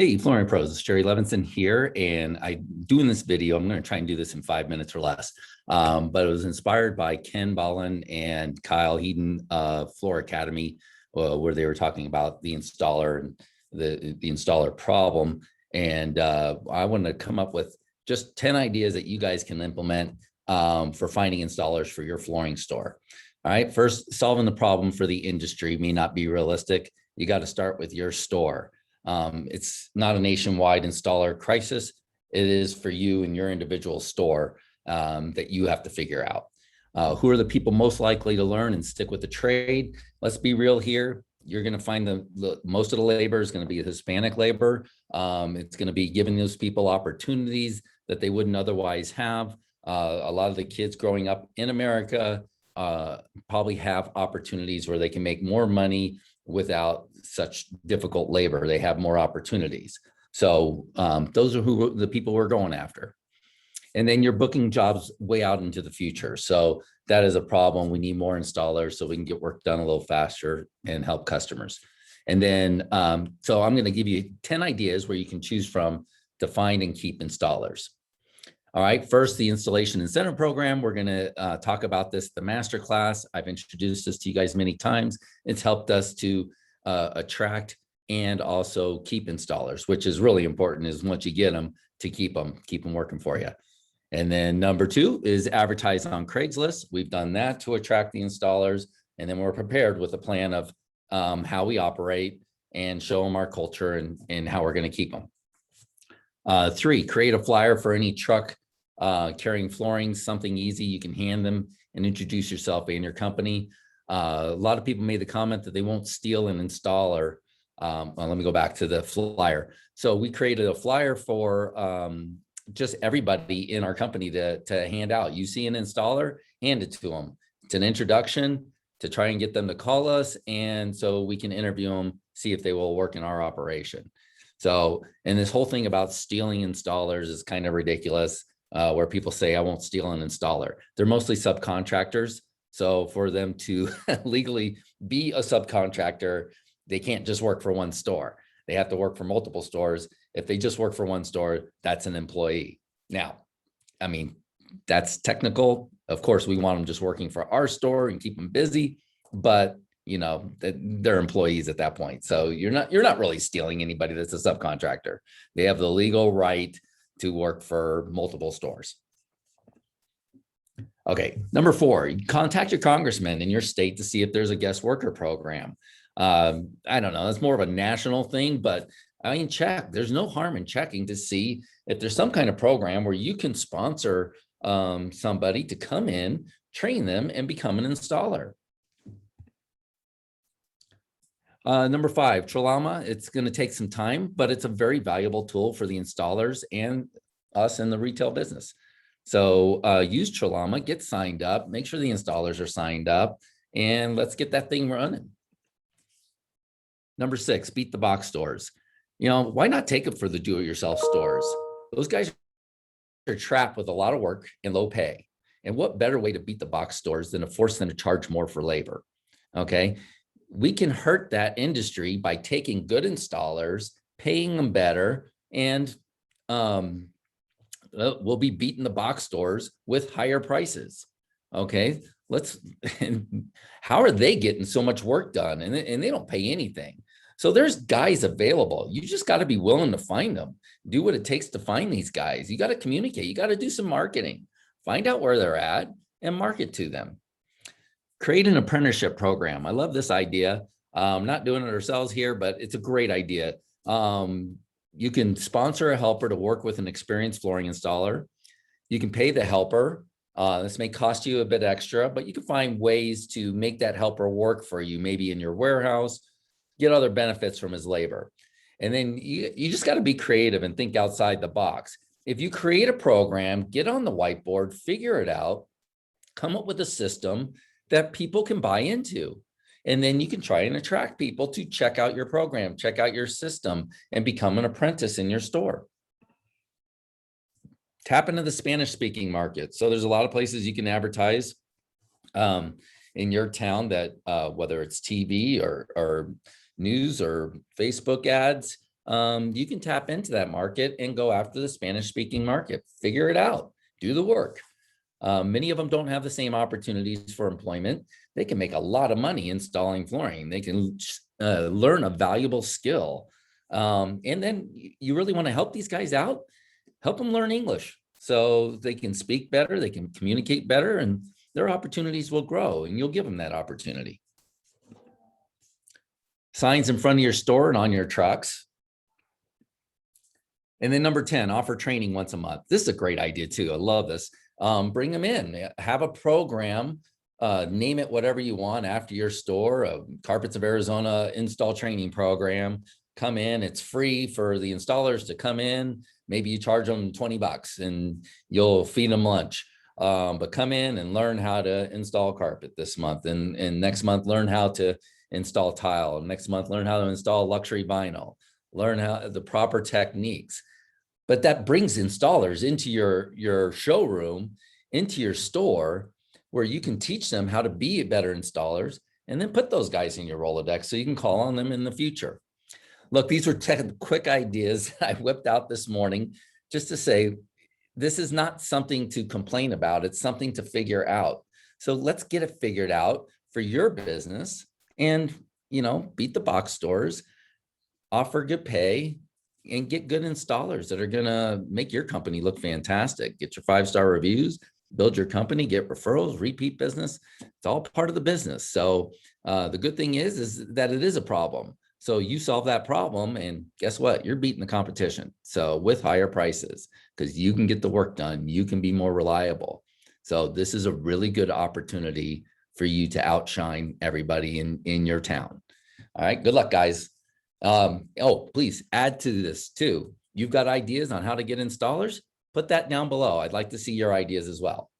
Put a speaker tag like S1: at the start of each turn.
S1: Hey, Flooring Pros, it's Jerry Levinson here, and I'm doing this video. I'm going to try and do this in 5 minutes or less, but it was inspired by Ken Bolin and Kyle Heaton, Floor Academy, where they were talking about the installer and the installer problem. And I wanted to come up with just 10 ideas that you guys can implement for finding installers for your flooring store. All right, first, solving the problem for the industry may not be realistic. You got to start with your store. It's not a nationwide installer crisis. It is for you and your individual store that you have to figure out. Who are the people most likely to learn and stick with the trade? Let's be real here. You're going to find most of the labor is going to be Hispanic labor. It's going to be giving those people opportunities that they wouldn't otherwise have. A lot of the kids growing up in America probably have opportunities where they can make more money without such difficult labor. They have more opportunities. So those are who the people we're going after. And then you're booking jobs way out into the future. So that is a problem. We need more installers so we can get work done a little faster and help customers. And then, so I'm going to give you 10 ideas where you can choose from to find and keep installers. All right, first, the installation incentive program. We're going to talk about this, the masterclass. I've introduced this to you guys many times. It's helped us to attract and also keep installers, which is really important, is once you get them, to keep them working for you. And then number 2 is advertise on Craigslist. We've done that to attract the installers, and then we're prepared with a plan of how we operate and show them our culture and how we're going to keep them. 3, create a flyer for any truck carrying flooring, something easy you can hand them and introduce yourself and your company. A lot of people made the comment that they won't steal an installer. Well, let me go back to the flyer. So we created a flyer for just everybody in our company to hand out. You see an installer, hand it to them. It's an introduction to try and get them to call us, and so we can interview them, see if they will work in our operation. So, and this whole thing about stealing installers is kind of ridiculous, where people say, I won't steal an installer. They're mostly subcontractors. So for them to legally be a subcontractor, they can't just work for one store. They have to work for multiple stores. If they just work for one store, that's an employee. Now, I mean, that's technical. Of course, we want them just working for our store and keep them busy, but you know, they're employees at that point. So you're not really stealing anybody that's a subcontractor. They have the legal right to work for multiple stores. Okay, number 4, contact your congressman in your state to see if there's a guest worker program. I don't know, it's more of a national thing, but I mean, check. There's no harm in checking to see if there's some kind of program where you can sponsor somebody to come in, train them, and become an installer. Number 5, Tralama. It's going to take some time, but it's a very valuable tool for the installers and us in the retail business. So use Tralama, get signed up, make sure the installers are signed up, and let's get that thing running. Number 6, beat the box stores. You know, why not take it for the do-it-yourself stores? Those guys are trapped with a lot of work and low pay. And what better way to beat the box stores than to force them to charge more for labor? Okay. We can hurt that industry by taking good installers, paying them better, and we'll be beating the box stores with higher prices. Okay, how are they getting so much work done and they don't pay anything? So there's guys available. You just got to be willing to find them. Do what it takes to find these guys. You got to communicate. You got to do some marketing. Find out where they're at and market to them. Create an apprenticeship program. I love this idea. Not doing it ourselves here, but it's a great idea. You can sponsor a helper to work with an experienced flooring installer. You can pay the helper. This may cost you a bit extra, but you can find ways to make that helper work for you, maybe in your warehouse, get other benefits from his labor. And then you just got to be creative and think outside the box. If you create a program, get on the whiteboard, figure it out, come up with a system that people can buy into. And then you can try and attract people to check out your program, check out your system, and become an apprentice in your store. Tap into the Spanish-speaking market. So there's a lot of places you can advertise in your town that whether it's TV or news or Facebook ads, you can tap into that market and go after the Spanish speaking market, figure it out, do the work. Many of them don't have the same opportunities for employment. They can make a lot of money installing flooring. They can learn a valuable skill. And then you really want to help these guys out, help them learn English so they can speak better, they can communicate better, and their opportunities will grow, and you'll give them that opportunity. Signs in front of your store and on your trucks. And then number 10, offer training once a month. This is a great idea too. I love this. Bring them in, have a program, name it whatever you want after your store, a Carpets of Arizona install training program. Come in, it's free for the installers to come in. Maybe you charge them $20 and you'll feed them lunch. But come in and learn how to install carpet this month, and next month learn how to install tile, and next month learn how to install luxury vinyl, learn how the proper techniques. But that brings installers into your showroom, into your store, where you can teach them how to be better installers, and then put those guys in your Rolodex so you can call on them in the future. Look, these were 10 quick ideas I whipped out this morning just to say, this is not something to complain about. It's something to figure out. So let's get it figured out for your business and, beat the box stores, offer good pay, and get good installers that are going to make your company look fantastic. Get your 5-star reviews, build your company, get referrals, repeat business. It's all part of the business. So the good thing is that it is a problem. So you solve that problem, and guess what? You're beating the competition. So with higher prices, because you can get the work done, you can be more reliable. So this is a really good opportunity for you to outshine everybody in your town. All right. Good luck, guys. Please add to this too. You've got ideas on how to get installers? Put that down below. I'd like to see your ideas as well.